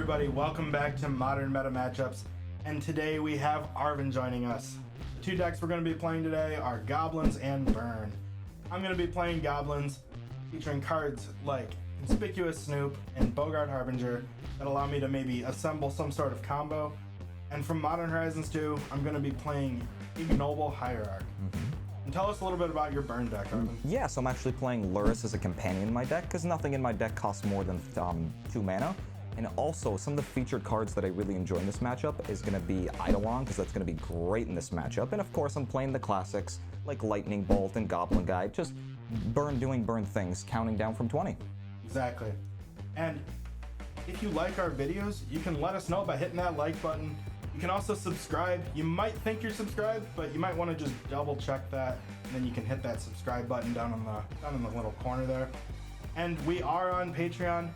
everybody, welcome back to Modern Meta Matchups, and today we have Arven joining us. The two decks we're going to be playing today are Goblins and Burn. I'm going to be playing Goblins, featuring cards like Conspicuous Snoop and Boggart Harbinger that allow me to maybe assemble some sort of combo. And from Modern Horizons 2, I'm going to be playing Ignoble Hierarch. And tell us a little bit about your Burn deck, Arven. Yeah, so I'm actually playing Lurrus as a companion in my deck, because nothing in my deck costs more than 2 mana. And also, some of the featured cards that I really enjoy in this matchup is going to be Eidolon, because that's going to be great in this matchup. And of course, I'm playing the classics, like Lightning Bolt and Goblin Guide, just doing burn things, counting down from 20. Exactly. And if you like our videos, you can let us know by hitting that like button. You can also subscribe. You might think you're subscribed, but you might want to just double check that, and then you can hit that subscribe button down in the little corner there. And we are on Patreon.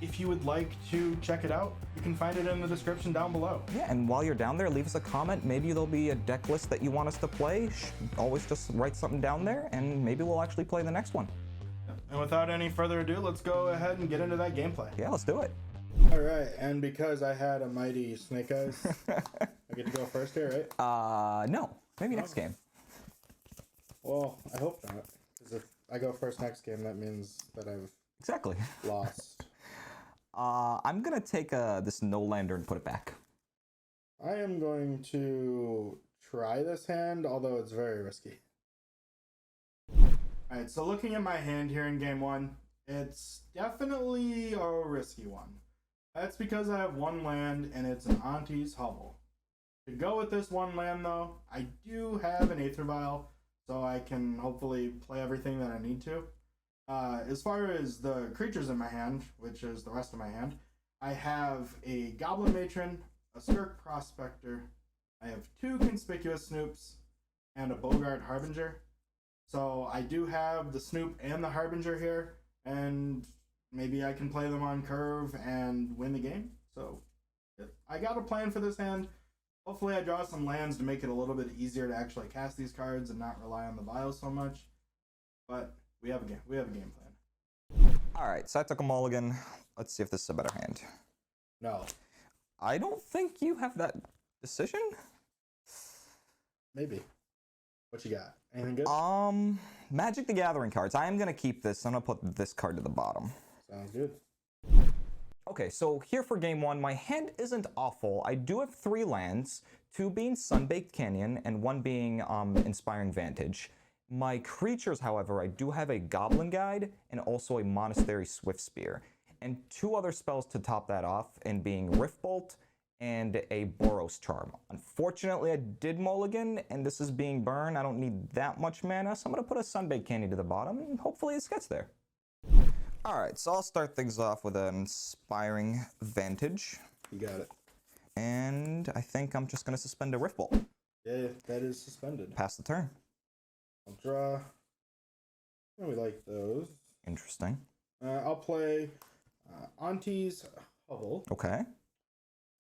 If you would like to check it out, you can find it in the description down below. Yeah, and while you're down there, leave us a comment. Maybe there'll be a deck list that you want us to play. Always just write something down there, and maybe we'll actually play the next one. And without any further ado, let's go ahead and get into that gameplay. Yeah, let's do it. All right, and because I had a mighty Snake Eyes, I get to go first here, right? No. Maybe next game. Well, I hope not, because if I go first next game, that means that I've Exactly. lost. I'm gonna take this no-lander and put it back. I am going to try this hand, although it's very risky. Alright, so looking at my hand here in game one, it's definitely a risky one. That's because I have one land, and it's an Auntie's Hovel. To go with this one land, though, I do have an Aether Vial, so I can hopefully play everything that I need to. As far as the creatures in my hand, which is the rest of my hand, I have a Goblin Matron, a Skirk Prospector, I have 2 Conspicuous Snoops, and a Boggart Harbinger. So I do have the Snoop and the Harbinger here, and maybe I can play them on curve and win the game. So I got a plan for this hand. Hopefully I draw some lands to make it a little bit easier to actually cast these cards and not rely on the vial so much. But we have a game plan. All right, so I took a mulligan. Let's see if this is a better hand. No. I don't think you have that decision. Maybe. What you got? Anything good? Magic the Gathering cards. I am gonna keep this. I'm gonna put this card to the bottom. Sounds good. Okay, so here for game one, my hand isn't awful. I do have 3 lands, 2 being Sunbaked Canyon and 1 being Inspiring Vantage. My creatures, however, I do have a Goblin Guide and also a Monastery Swiftspear, and 2 other spells to top that off, and being Riftbolt and a Boros Charm. Unfortunately, I did mulligan, and this is being Burn. I don't need that much mana, so I'm gonna put a Sunbaked Canyon to the bottom, and hopefully this gets there. All right, so I'll start things off with an Inspiring Vantage. You got it. And I think I'm just gonna suspend a Riftbolt. Yeah, that is suspended. Pass the turn. I'll draw. Oh, we like those. Interesting. I'll play Auntie's Hovel. Okay.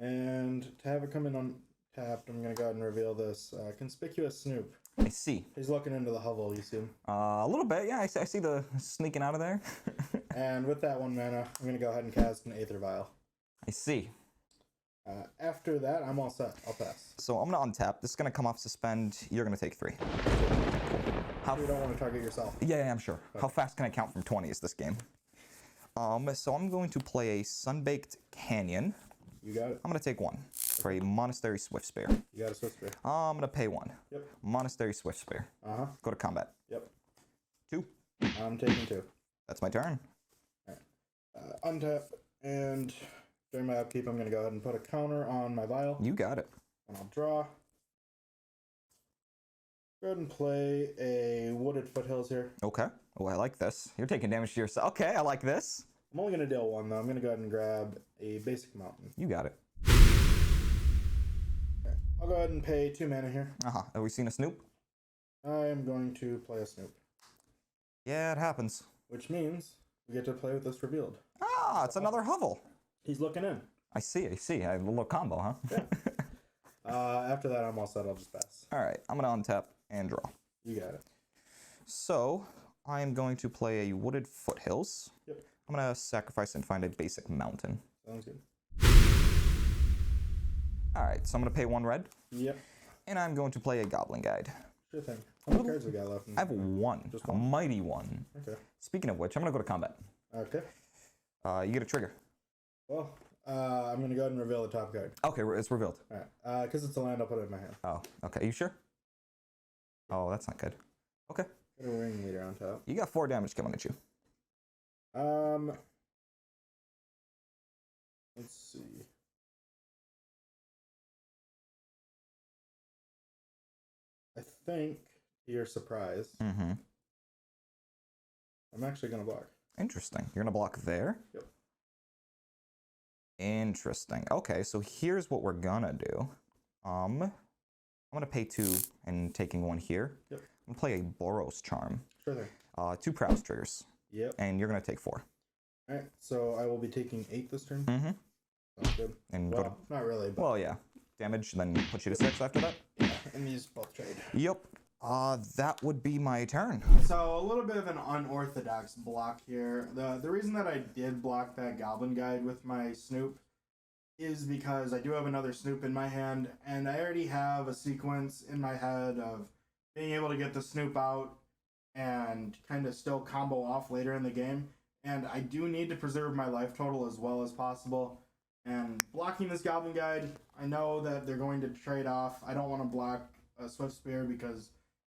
And to have it come in untapped, I'm going to go ahead and reveal this Conspicuous Snoop. I see. He's looking into the hovel, you see him? A little bit, yeah. I see the sneaking out of there. And with that 1 mana, I'm going to go ahead and cast an Aether Vial. I see. After that, I'm all set. I'll pass. So I'm going to untap. This is going to come off suspend. You're going to take 3. You don't want to target yourself. Yeah, I'm sure. Okay. How fast can I count from 20 is this game? So I'm going to play a Sunbaked Canyon. You got it. I'm going to take 1 for a Monastery Swiftspear. You got a Swiftspear. I'm going to pay 1. Yep. Monastery Swiftspear. Uh-huh. Go to combat. Yep. 2. I'm taking 2. That's my turn. All right. Untap, and during my upkeep, I'm going to go ahead and put a counter on my vial. You got it. And I'll draw. Go ahead and play a Wooded Foothills here. Okay. Oh, I like this. You're taking damage to yourself. Okay, I like this. I'm only going to deal 1, though. I'm going to go ahead and grab a basic mountain. You got it. Okay. I'll go ahead and pay 2 mana here. Uh-huh. Have we seen a Snoop? I am going to play a Snoop. Yeah, it happens. Which means we get to play with this revealed. Ah, it's another hovel. He's looking in. I see. I have a little combo, huh? Yeah. After that, I'm all set. I'll just pass. All right. I'm going to untap and draw. You got it. So I am going to play a Wooded Foothills. Yep. I'm going to sacrifice and find a basic mountain. Sounds good. All right, so I'm going to pay 1 red. Yep. And I'm going to play a Goblin Guide. Sure thing. How many cards we got left? I have 1. Just a mighty 1. Okay. Speaking of which, I'm going to go to combat. Okay. You get a trigger. Well, I'm going to go ahead and reveal the top card. Okay, it's revealed. All right. Because it's a land, I'll put it in my hand. Oh, okay. You sure? Oh, that's not good. Okay. Got a ringleader on top. You got 4 damage coming at you. Let's see. I think, to your surprise, Mm-hmm. I'm actually going to block. Interesting. You're going to block there? Yep. Interesting. Okay, so here's what we're going to do. I'm going to pay 2 and taking 1 here. Yep. I'm going to play a Boros Charm. Sure thing. 2 Prowess triggers. Yep. And you're going to take 4. All right, so I will be taking 8 this turn. Mm-hmm. Sounds good. And Well, go to, not really, but well, yeah. Damage, then put you to 6 after that? yeah, and these both trade. Yep. That would be my turn. So a little bit of an unorthodox block here. The reason that I did block that Goblin Guide with my Snoop is because I do have another Snoop in my hand, and I already have a sequence in my head of being able to get the Snoop out and kind of still combo off later in the game. And I do need to preserve my life total as well as possible. And blocking this Goblin Guide, I know that they're going to trade off. I don't want to block a Swift Spear because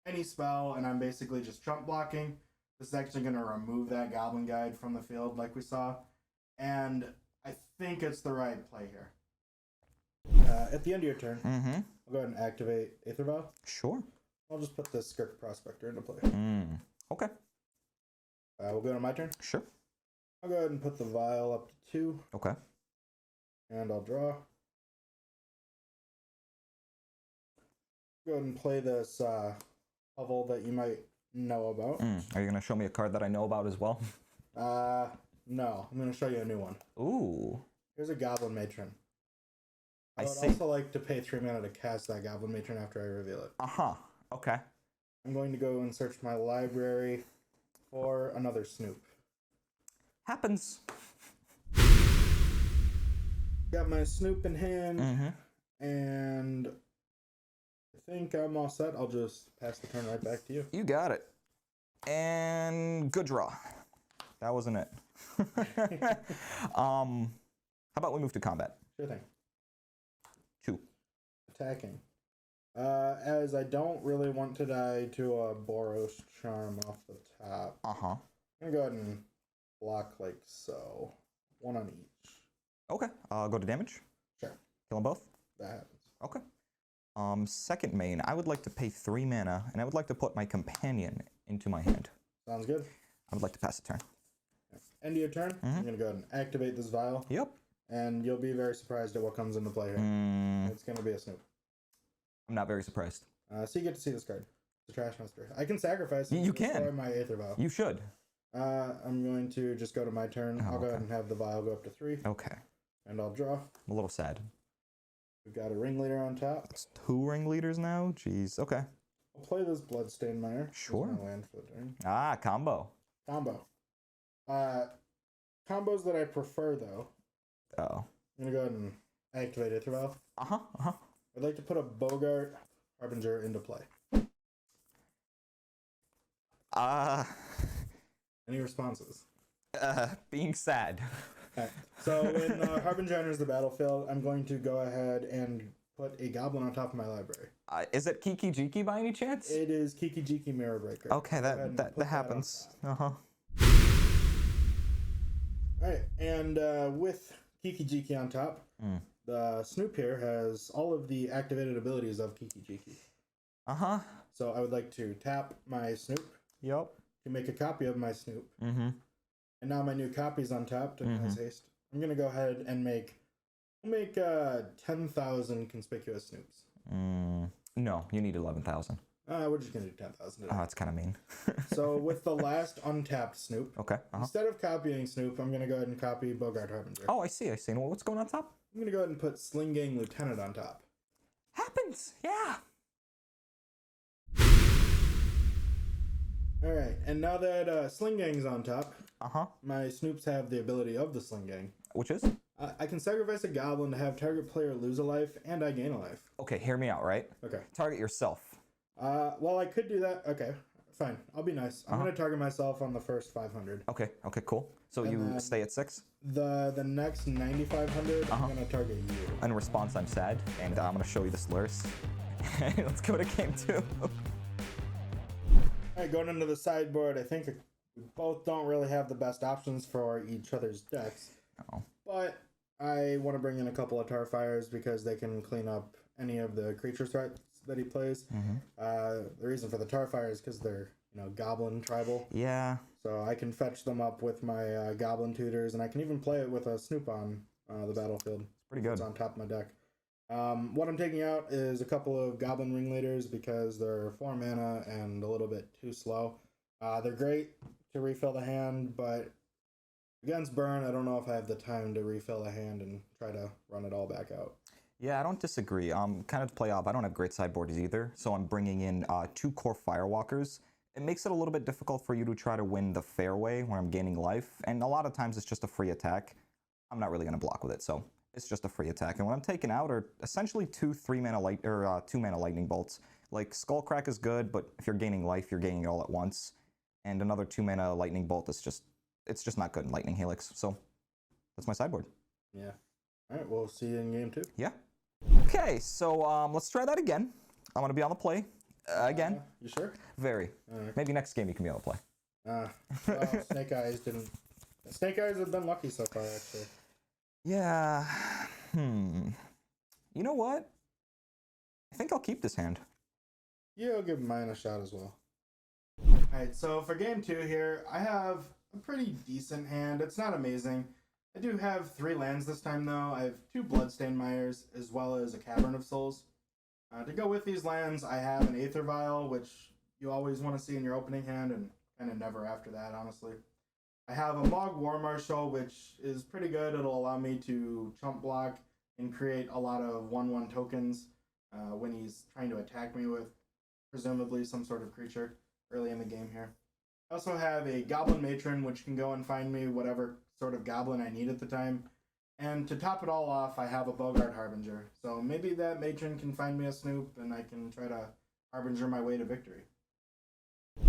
any spell, and I'm basically just trump blocking. This is actually going to remove that Goblin Guide from the field like we saw. And I think it's the right play here. At the end of your turn, Mm-hmm. I'll go ahead and activate Aether Vial. Sure. I'll just put the Skirk Prospector into play. Okay. We'll go to my turn. Sure. I'll go ahead and put the Vial up to 2. Okay. And I'll draw. Go ahead and play this hovel that you might know about. Are you going to show me a card that I know about as well? No. I'm going to show you a new one. Ooh. Here's a Goblin Matron. I would see. also like to pay 3 mana to cast that Goblin Matron after I reveal it. Uh-huh. Okay. I'm going to go and search my library for another Snoop. Happens. Got my Snoop in hand, Mm-hmm. and I think I'm all set. I'll just pass the turn right back to you. You got it. And good draw. That wasn't it. How about we move to combat? Sure thing. 2. Attacking. As I don't really want to die to a Boros Charm off the top, Uh-huh. I'm going to go ahead and block like so. 1 on each. Okay. Go to damage. Sure. Kill them both. That happens. Okay. Second main, I would like to pay 3 mana, and I would like to put my companion into my hand. Sounds good. I would like to pass a turn. End of your turn, I'm going to go ahead and activate this vial. Yep. And you'll be very surprised at what comes into play here. It's going to be a Snoop. I'm not very surprised. So you get to see this card. The Trash Master. I can sacrifice it. You to destroy can. my Aether Vial. You should. I'm going to just go to my turn. Oh, I'll go okay. ahead and have the vial go up to 3. Okay. And I'll draw. I'm a little sad. We've got a Ringleader on top. It's 2 ringleaders now? Jeez. Okay. I'll play this Bloodstained Mire. Sure. Here's my land for the turn. Ah, combo. Combo. Combos that I prefer, though. Oh. I'm going to go ahead and activate Aether Vial. Uh-huh. Uh-huh. I'd like to put a Bogart Harbinger into play. Any responses? Being sad. Okay. So when Harbinger enters the battlefield, I'm going to go ahead and put a goblin on top of my library. Is it Kiki Jiki by any chance? It is Kiki Jiki Mirror Breaker. Okay, that happens. Uh-huh. Alright, and with Kiki Jiki on top, the Snoop here has all of the activated abilities of Kiki Jiki. Uh-huh. So I would like to tap my Snoop Yep. to make a copy of my Snoop. Mm-hmm. And now my new copy's untapped and has haste. I'm going to go ahead and make 10,000 conspicuous Snoops. No, you need 11,000. We're just going to do 10,000 today. Oh, that's kind of mean. So with the last untapped Snoop, Okay. instead of copying Snoop, I'm going to go ahead and copy Bogart Harbinger. Oh, I see. And what's going on top? I'm going to go ahead and put Sling Gang Lieutenant on top. Happens. Yeah. Alright, and now that Sling Gang's on top, Uh-huh. my Snoops have the ability of the Sling Gang. Which is? I can sacrifice a goblin to have target player lose a life, and I gain a life. Okay, hear me out, right? Okay. Target yourself. Well, I could do that. Okay, fine. I'll be nice. I'm gonna target myself on the first 500. Okay, cool. So And you then stay at 6? The next 9,500, I'm gonna target you. In response, I'm sad, and I'm gonna show you the slurs. Let's go to game 2. Alright, going into the sideboard, I think we both don't really have the best options for each other's decks. Oh. But I want to bring in a couple of Tarfires because they can clean up any of the creature threats that he plays. The reason for the Tarfire is because they're, Goblin tribal. Yeah. So I can fetch them up with my Goblin tutors, and I can even play it with a Snoop on the battlefield. Pretty good. It's on top of my deck. What I'm taking out is a couple of Goblin Ringleaders because they're 4 mana and a little bit too slow. They're great to refill the hand, but against burn, I don't know if I have the time to refill the hand and try to run it all back out. Yeah, I don't disagree. Kind of to play off, I don't have great sideboards either, so I'm bringing in 2 core Firewalkers. It makes it a little bit difficult for you to try to win the fair way when I'm gaining life, and a lot of times it's just a free attack. I'm not really going to block with it, so it's just a free attack. And what I'm taking out are essentially 2 2-mana lightning bolts. Like Skullcrack is good, but if you're gaining life, you're gaining it all at once. And another 2-mana lightning bolt is just not good in Lightning Helix. So that's my sideboard. Yeah. All right, we'll see you in game 2. Yeah. Okay, so let's try that again. I'm gonna be on the play again. You sure? Very. Maybe next game you can be on the play. Well, Snake Eyes didn't. Snake Eyes have been lucky so far, actually. Yeah. You know what? I think I'll keep this hand. Yeah, I'll give mine a shot as well. Alright, so for game 2 here, I have a pretty decent hand. It's not amazing. I do have 3 lands this time, though. I have 2 Bloodstained Mires, as well as a Cavern of Souls. To go with these lands, I have an Aether Vial, which you always want to see in your opening hand, and kind of never after that, honestly. I have a Mogg War Marshal, which is pretty good. It'll allow me to chump block and create a lot of 1/1 tokens when he's trying to attack me with presumably some sort of creature early in the game here. I also have a Goblin Matron, which can go and find me whatever sort of goblin I need at the time. And to top it all off, I have a Bogart Harbinger. So maybe that Matron can find me a Snoop, and I can try to Harbinger my way to victory.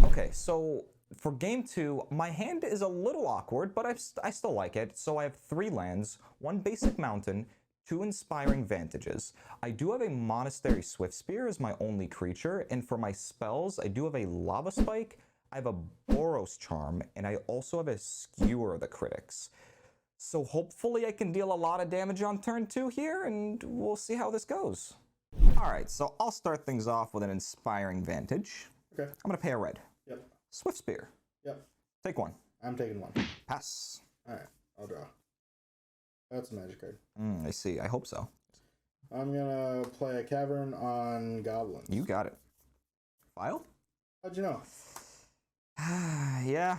Okay, so for game 2, my hand is a little awkward, but I still like it. So I have 3 lands, 1 basic mountain, 2 Inspiring Vantages. I do have a Monastery Swiftspear as my only creature, and for my spells, I do have a Lava Spike, I have a Boros Charm, and I also have a Skewer the Critics. So hopefully I can deal a lot of damage on turn 2 here, and we'll see how this goes. Alright, so I'll start things off with an Inspiring Vantage. Okay. I'm going to pay a red. Yep. Swiftspear. Yep. Take 1. I'm taking 1. Pass. Alright, I'll draw. That's a magic card. I see. I hope so. I'm gonna play a Cavern on Goblins. You got it. File? How'd you know? Yeah.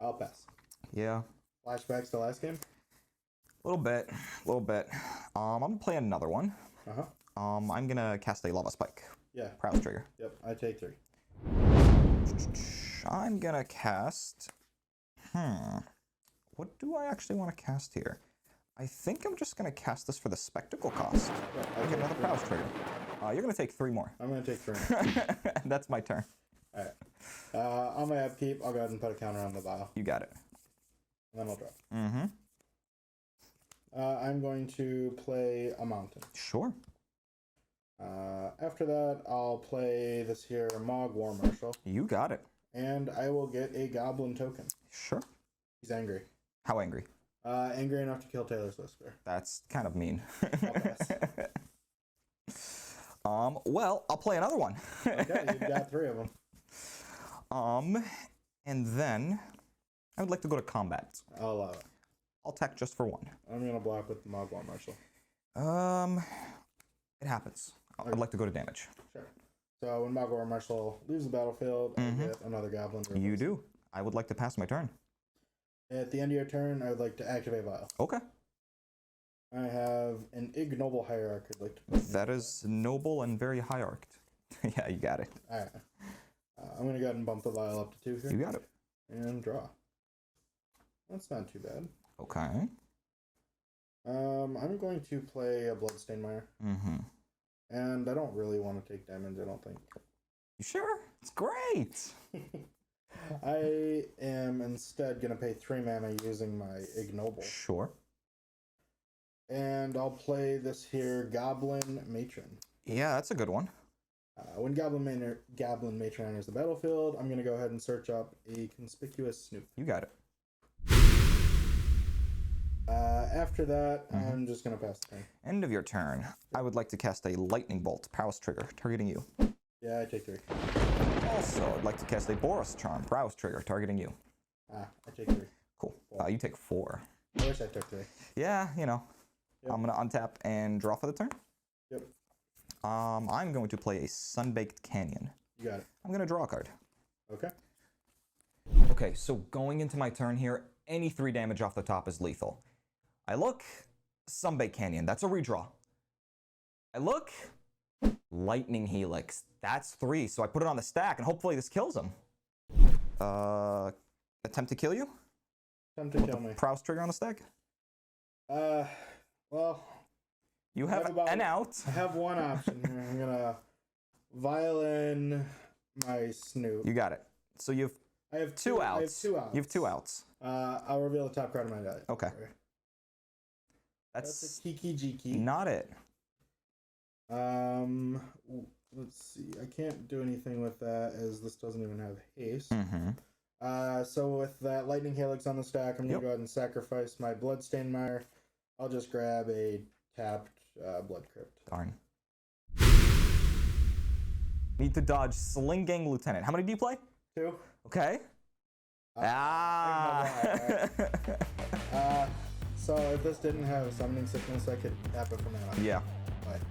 I'll pass. Yeah. Flashbacks to last game? A little bit. I'm gonna play another one. I'm gonna cast a Lava Spike. Yeah. Prowess trigger. Yep, I take 3. I'm gonna cast... What do I actually want to cast here? I think I'm just gonna cast this for the spectacle cost. Yeah, I get another Prowess trigger. You're gonna take 3 more. I'm gonna take 3. That's my turn. Alright. On my upkeep, I'll go ahead and put a counter on the vial. You got it. And then I'll draw. I'm going to play a mountain. Sure. After that, I'll play this here Mogg War Marshal. You got it. And I will get a Goblin token. Sure. He's angry. How angry? Angry enough to kill Taylor Swiftspear. That's kind of mean. I'll pass. Well, I'll play another one. Okay, you've got 3 of them. And then I would like to go to combat. I'll allow it. I'll attack just for 1. I'm gonna block with the Mogg War Marshal. It happens. I'd like to go to damage. Sure. So when Mogg War Marshal leaves the battlefield, I get another Goblin. You do. I would like to pass my turn. At the end of your turn, I would like to activate Vial. Okay. I have an Ignoble Hierarch I'd like to put. That is noble and very hierarched. Yeah, you got it. Alright. I'm going to go ahead and bump the Vial up to 2 here. You got it. And draw. That's not too bad. Okay. I'm going to play a Bloodstained Mire. Mm-hmm. And I don't really want to take damage, I don't think. You sure? It's great! I am instead going to pay 3 mana using my Ignoble. Sure. And I'll play this here Goblin Matron. Yeah, that's a good one. When Goblin Matron enters the battlefield, I'm going to go ahead and search up a Conspicuous Snoop. You got it. After that, I'm just going to pass the turn. End of your turn. I would like to cast a Lightning Bolt, Prowess trigger, targeting you. Yeah, I take 3. Also, I'd like to cast a Boros Charm, Prowess trigger, targeting you. I take 3. Cool. You take 4. I wish I took 3. Yeah, you know. Yep. I'm going to untap and draw for the turn. Yep. I'm going to play a Sunbaked Canyon. You got it. I'm going to draw a card. Okay. Okay, so going into my turn here, any 3 damage off the top is lethal. I look, Sunbaked Canyon, that's a redraw. I look, Lightning Helix, that's 3, so I put it on the stack and hopefully this kills him. Attempt to kill you? Attempt to kill me. Prowess trigger on the stack? Well... You have an out. I have one option here. I'm gonna violin my Snoop. You got it. So I have 2 outs. I have 2 outs. You have 2 outs. I'll reveal the top card of my deck. Okay. That's a Kiki Jiki. Not it. Let's see. I can't do anything with that as this doesn't even have haste. Mm-hmm. So with that Lightning Helix on the stack, I'm gonna go ahead and sacrifice my Bloodstained Mire. I'll just grab a tapped Blood Crypt. Darn. Need to dodge Sling Gang Lieutenant. How many do you play? 2. Okay. So if this didn't have Summoning Sickness, I could tap it from now on. Yeah. But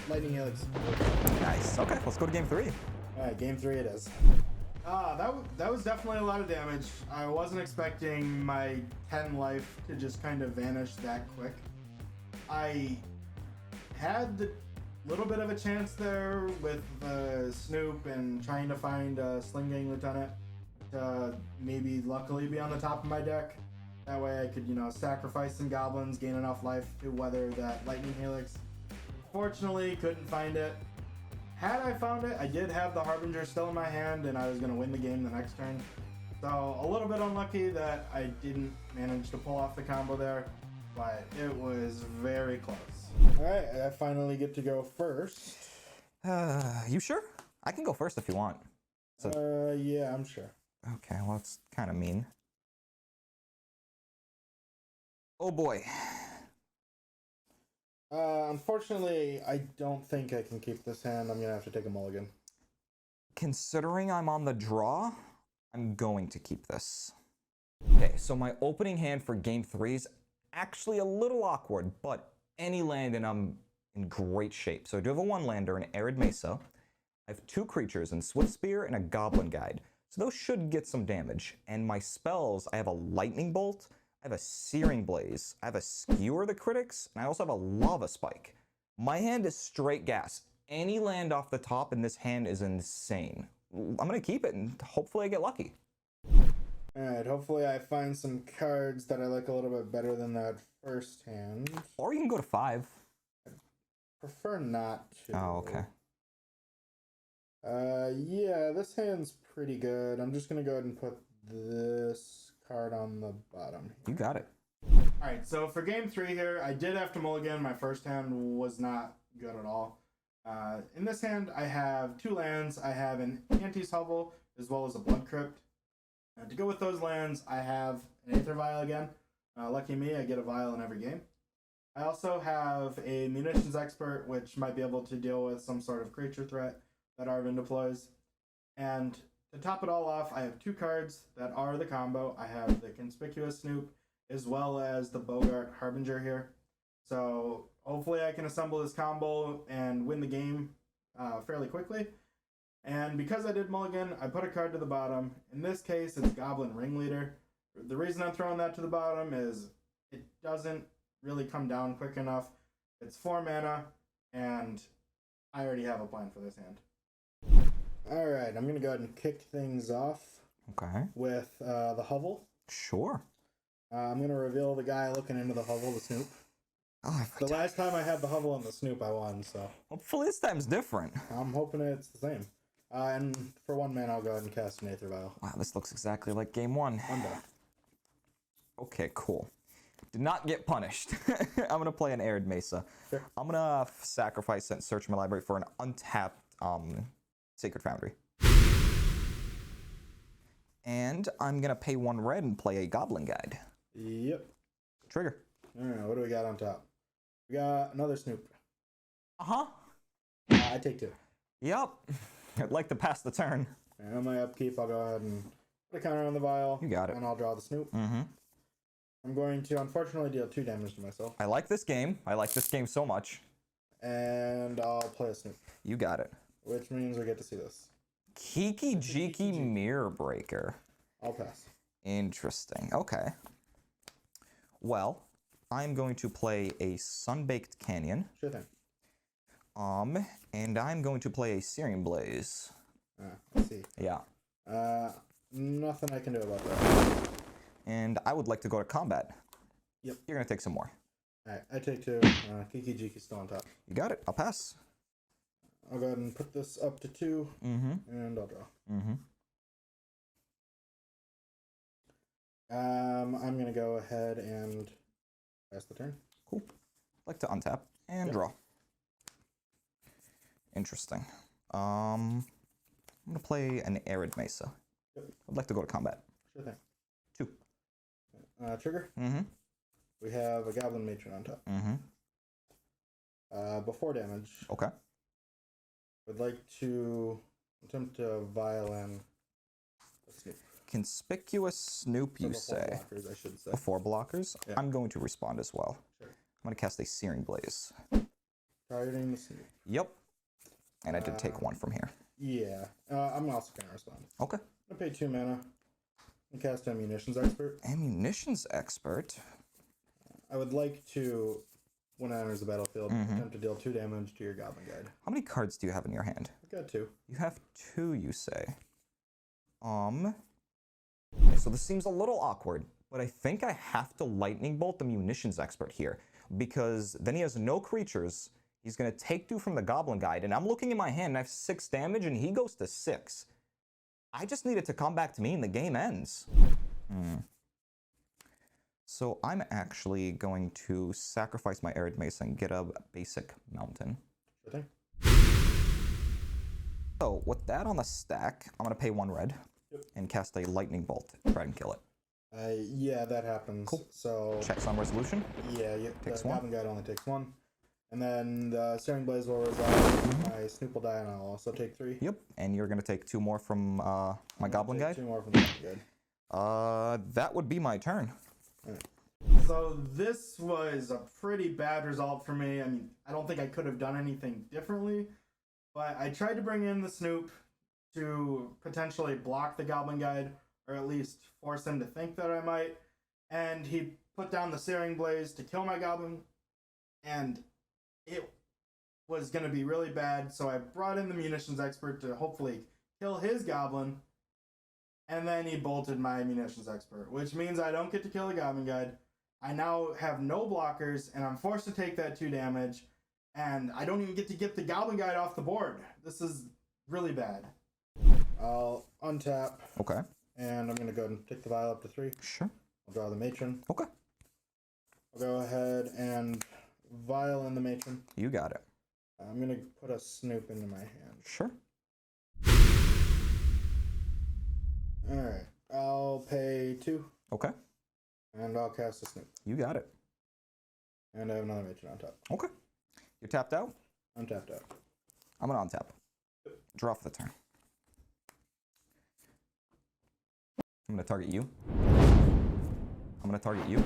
Lightning Helix. Nice. Okay, let's go to game 3. Alright, game 3 it is. That was definitely a lot of damage. I wasn't expecting my 10 life to just kind of vanish that quick. I had the little bit of a chance there with Snoop and trying to find a Sling Gang Lieutenant to maybe luckily be on the top of my deck. That way I could, sacrifice some goblins, gain enough life to weather that Lightning Helix. Fortunately, couldn't find it. Had I found it, I did have the Harbinger still in my hand and I was going to win the game the next turn. So a little bit unlucky that I didn't manage to pull off the combo there, but it was very close. Alright, I finally get to go first. You sure? I can go first if you want. Yeah, I'm sure. Okay, well, it's kind of mean. Oh boy. Unfortunately, I don't think I can keep this hand. I'm going to have to take a mulligan. Considering I'm on the draw, I'm going to keep this. Okay, so my opening hand for game 3 is actually a little awkward, but any land and I'm in great shape. So I do have a 1-lander, an Arid Mesa. I have 2 creatures, and Swift Spear and a Goblin Guide. So those should get some damage. And my spells, I have a Lightning Bolt, I have a Searing Blaze, I have a Skewer the Critics, and I also have a Lava Spike. My hand is straight gas. Any land off the top in this hand is insane. I'm going to keep it and hopefully I get lucky. Alright, hopefully I find some cards that I like a little bit better than that first hand. Or you can go to 5. Prefer not to. Oh, okay. Yeah, this hand's pretty good. I'm just going to go ahead and put this card on the bottom. You got it. Alright, so for game 3 here, I did have to mulligan. My first hand was not good at all. In this hand, I have 2 lands. I have an Auntie's Hovel as well as a Blood Crypt. To go with those lands, I have an Aether Vial again. Lucky me, I get a vial in every game. I also have a Munitions Expert, which might be able to deal with some sort of creature threat that Arven deploys. And to top it all off, I have 2 cards that are the combo. I have the Conspicuous Snoop as well as the Bogart Harbinger here. So hopefully I can assemble this combo and win the game fairly quickly. And because I did mulligan, I put a card to the bottom. In this case, it's Goblin Ringleader. The reason I'm throwing that to the bottom is it doesn't really come down quick enough. It's 4 mana, and I already have a plan for this hand. Alright, I'm going to go ahead and kick things off with the Hovel. Sure. I'm going to reveal the guy looking into the Hovel, the Snoop. Oh, The last time I had the hovel and the snoop, I won, so. hopefully this time's different. I'm hoping it's the same. And for 1 mana, I'll go ahead and cast an Aether Vial. Wow, this looks exactly like game 1. I'm done. Okay, cool. Did not get punished. I'm gonna play an Arid Mesa. Sure. I'm gonna sacrifice and search my library for an untapped Sacred Foundry. And I'm gonna pay 1 red and play a Goblin Guide. Yep. Trigger. Alright, what do we got on top? We got another Snoop. Uh-huh. I take 2. Yep. I'd like to pass the turn. And on my upkeep, I'll go ahead and put a counter on the vial. You got it. And I'll draw the Snoop. Mm-hmm. I'm going to, unfortunately, deal 2 damage to myself. I like this game. I like this game so much. And I'll play a Snoop. You got it. Which means we get to see this. Kiki Jiki Mirror Breaker. I'll pass. Interesting. Okay. Well, I'm going to play a Sunbaked Canyon. Sure thing. And I'm going to play a Searing Blaze. I see. Yeah. Nothing I can do about that. And I would like to go to combat. Yep. You're gonna take some more. Alright, I take 2. Kiki Jiki's still on top. You got it. I'll pass. I'll go ahead and put this up to 2. Mm-hmm. And I'll draw. Mm-hmm. I'm gonna go ahead and pass the turn. Cool. I'd like to untap and draw. Interesting. I'm gonna play an Arid Mesa. Yep. I'd like to go to combat. Sure thing. 2. Trigger. Mm-hmm. We have a Goblin Matron on top. Mm-hmm. Before damage, Okay. would like to attempt to vial in a Snoop. Conspicuous Snoop, you Before say. blockers, I should say. Before blockers? Yeah. I'm going to respond as well. Sure. I'm gonna cast a Searing Blaze. Targeting the Snoop. Yep. And I did take 1 from here. Yeah. I'm also gonna respond. Okay. I'm gonna pay 2 mana and cast Ammunitions Expert. Ammunitions Expert. I would like to, when it enters the battlefield, attempt to deal 2 damage to your Goblin Guide. How many cards do you have in your hand? I've got 2. You have 2, you say. So this seems a little awkward, but I think I have to Lightning Bolt the Munitions Expert here, because then he has no creatures. He's gonna take 2 from the Goblin Guide, and I'm looking in my hand, and I have 6 damage, and he goes to 6. I just need it to come back to me, and the game ends. So I'm actually going to sacrifice my Arid Mesa and get a basic mountain. Sure thing. So with that on the stack, I'm gonna pay 1 red and cast a Lightning Bolt. Try and kill it. Yeah, that happens. Cool. So Checks on resolution. yeah, Takes the 1. Goblin Guide only takes 1. And then the Searing Blaze will resolve. My Snoop will die, and I'll also take 3. Yep. And you're gonna take 2 more from my Goblin Guide. 2 more from the Goblin Guide. That would be my turn. So this was a pretty bad result for me. I mean, I don't think I could have done anything differently, but I tried to bring in the Snoop to potentially block the Goblin Guide, or at least force him to think that I might, and he put down the Searing Blaze to kill my Goblin, and it was going to be really bad, so I brought in the Munitions Expert to hopefully kill his Goblin, and then he bolted my Munitions Expert, which means I don't get to kill the Goblin Guide. I now have no blockers, and I'm forced to take that 2 damage, and I don't even get the Goblin Guide off the board. This is really bad. I'll untap. Okay. And I'm going to go and take the vial up to 3. Sure. I'll draw the Matron. Okay. I'll go ahead and vial in the Matron. You got it. I'm going to put a Snoop into my hand. Sure. Alright. I'll pay 2. Okay. And I'll cast a Snoop. You got it. And I have another Matron on top. Okay. You're tapped out? I'm tapped out. I'm gonna untap. Draw for the turn. I'm gonna target you. I'm gonna target you.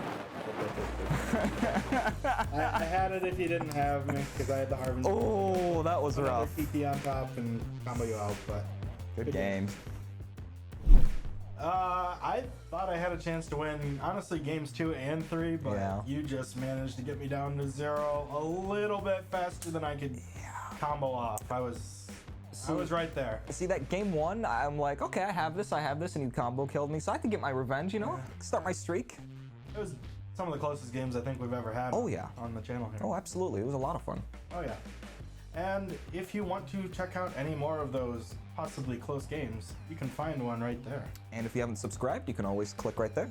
I had it if you didn't have me, because I had the Arven. Oh, that was rough. PT on top and combo you out, but Good game. I thought I had a chance to win, honestly, games 2 and 3, but Yeah. you just managed to get me down to 0 a little bit faster than I could combo off. I was right there. See, that game 1, I'm like, okay, I have this, and you combo killed me, so I could get my revenge, you know? Start my streak. It was some of the closest games I think we've ever had. Oh, yeah. On the channel here. Oh, absolutely. It was a lot of fun. Oh yeah. And if you want to check out any more of those possibly close games, you can find one right there. And if you haven't subscribed, you can always click right there.